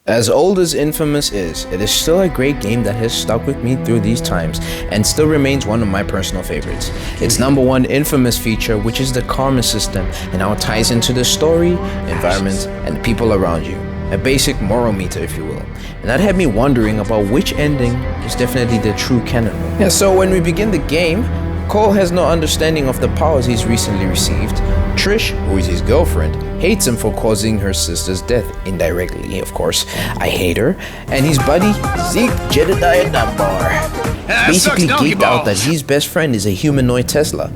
As old as Infamous is, it is still a great game that has stuck with me through these times and still remains one of my personal favorites. Its #1 Infamous feature, which is the karma system, and how it ties into the story, environment, and the people around you. A basic moral meter, if you will. And that had me wondering about which ending is definitely the true canon one. Yeah, so when we begin the game, Cole has no understanding of the powers he's recently received. Trish, who is his girlfriend, hates him for causing her sister's death, indirectly of course. I hate her. And his buddy, Zeke Jedediah Dunbar, basically geeked out that his best friend is a humanoid Tesla.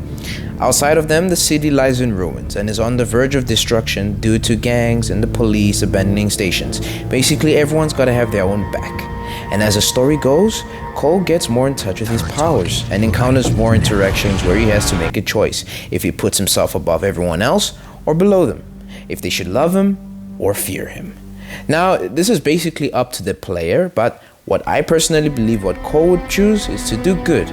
Outside of them, the city lies in ruins and is on the verge of destruction due to gangs and the police abandoning stations. Basically, everyone's gotta have their own back. And as the story goes, Cole gets more in touch with his powers and encounters more interactions where he has to make a choice if he puts himself above everyone else or below them, if they should love him or fear him. Now, this is basically up to the player, but what I personally believe what Cole would choose is to do good,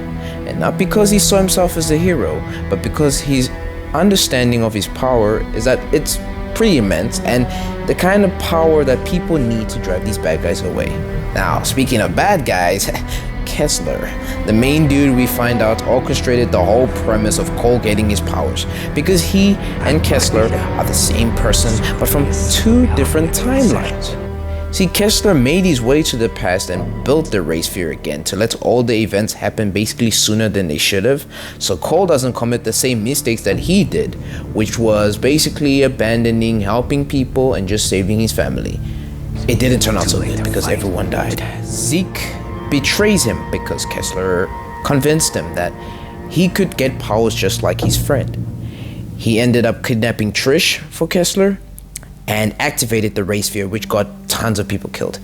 and not because he saw himself as a hero, but because his understanding of his power is that it's pretty immense and the kind of power that people need to drive these bad guys away. Now, speaking of bad guys, Kessler, the main dude we find out orchestrated the whole premise of Cole getting his powers, because he and Kessler are the same person but from two different timelines. See, Kessler made his way to the past and built the race sphere again to let all the events happen basically sooner than they should have, so Cole doesn't commit the same mistakes that he did, which was basically abandoning, helping people, and just saving his family. It didn't turn out so good because everyone died. Zeke betrays him because Kessler convinced him that he could get powers just like his friend. He ended up kidnapping Trish for Kessler and activated the race sphere, which got tons of people killed.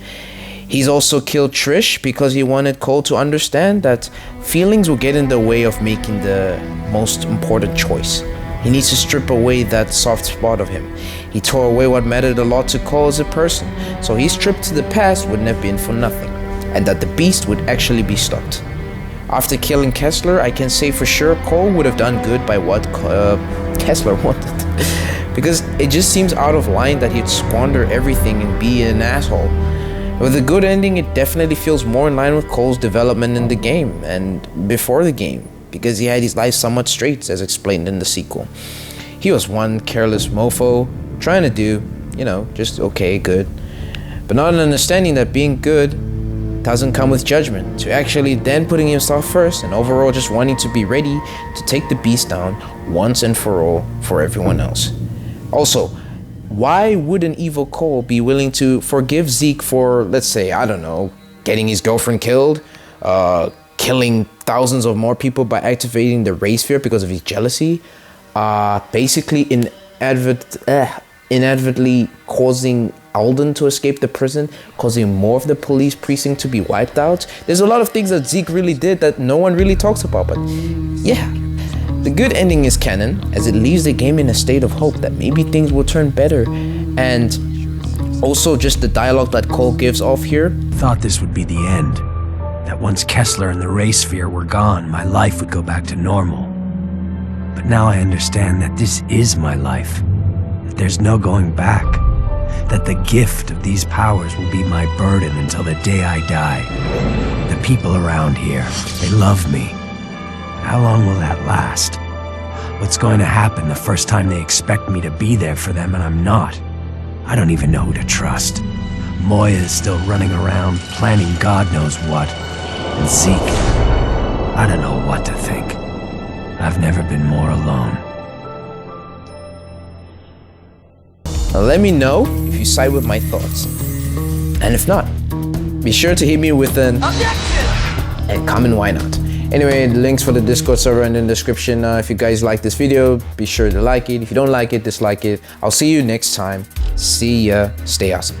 He's also killed Trish because he wanted Cole to understand that feelings will get in the way of making the most important choice. He needs to strip away that soft spot of him. He tore away what mattered a lot to Cole as a person, so his trip to the past wouldn't have been for nothing, and that the beast would actually be stopped. After killing Kessler, I can say for sure Cole would have done good by what Kessler wanted. Because it just seems out of line that he'd squander everything and be an asshole. With a good ending, it definitely feels more in line with Cole's development in the game and before the game, because he had his life somewhat straight, as explained in the sequel. He was one careless mofo, trying to do, just okay, good, but not understanding that being good doesn't come with judgment, to actually then putting himself first and overall just wanting to be ready to take the beast down once and for all for everyone else. Also, why would an evil Cole be willing to forgive Zeke for, let's say, I don't know, getting his girlfriend killed, killing thousands of more people by activating the race sphere because of his jealousy, basically inadvertently causing Alden to escape the prison, causing more of the police precinct to be wiped out? There's a lot of things that Zeke really did that no one really talks about, but yeah. The good ending is canon, as it leaves the game in a state of hope that maybe things will turn better, and also just the dialogue that Cole gives off here. Thought this would be the end. That once Kessler and the race sphere were gone, my life would go back to normal. But now I understand that this is my life, that there's no going back, that the gift of these powers will be my burden until the day I die. The people around here, they love me. How long will that last? What's going to happen the first time they expect me to be there for them and I'm not? I don't even know who to trust. Moya is still running around, planning God knows what. And Zeke, I don't know what to think. I've never been more alone. Now let me know if you side with my thoughts. And if not, be sure to hit me with an objection! And comment why not. Anyway, the links for the Discord server in the description. If you guys like this video, be sure to like it. If you don't like it, dislike it. I'll see you next time. See ya. Stay awesome.